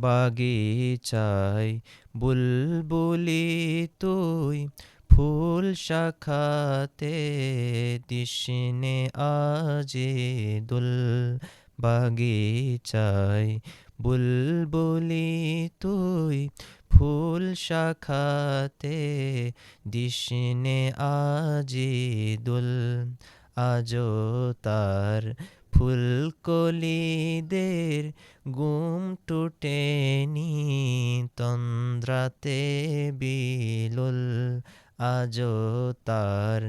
বাগিচায় বুলবুলি তুই ফুল শাখাতে দিসনে আজি দুল। বাগিচায় বুলবুলি তুই ফুল শাখাতে দিসনে আজি দুল। আজো তার ফুলকলিদের গুম টুটেনি তন্দ্রাতে বিলুল। আজো তার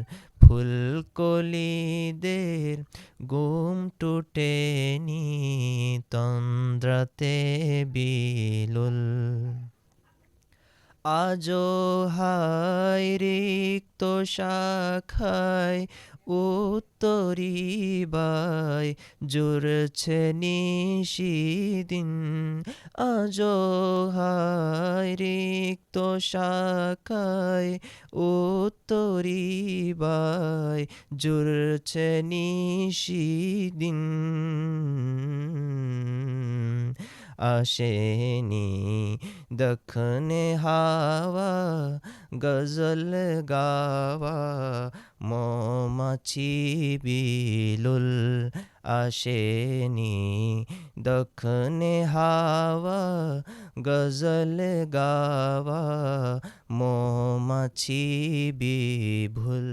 ফুলকলিদের গুম টুটেনি তন্দ্রাতে বিলুল। আজো হায় রিক্ত শাখায় উত্তরিবায় জুড়ছে নিশিদিন। আজো হায় রিক্ত শাখায় উত্তরিবায় জুড়ছে নিশিদিন। আসেনি দক্ষিণে হাওয়া গজল গাওয়া মৌমাছি বিলুল। আসেনি দক্ষিণে হাওয়া গজল গাওয়া মৌমাছি বিভুল।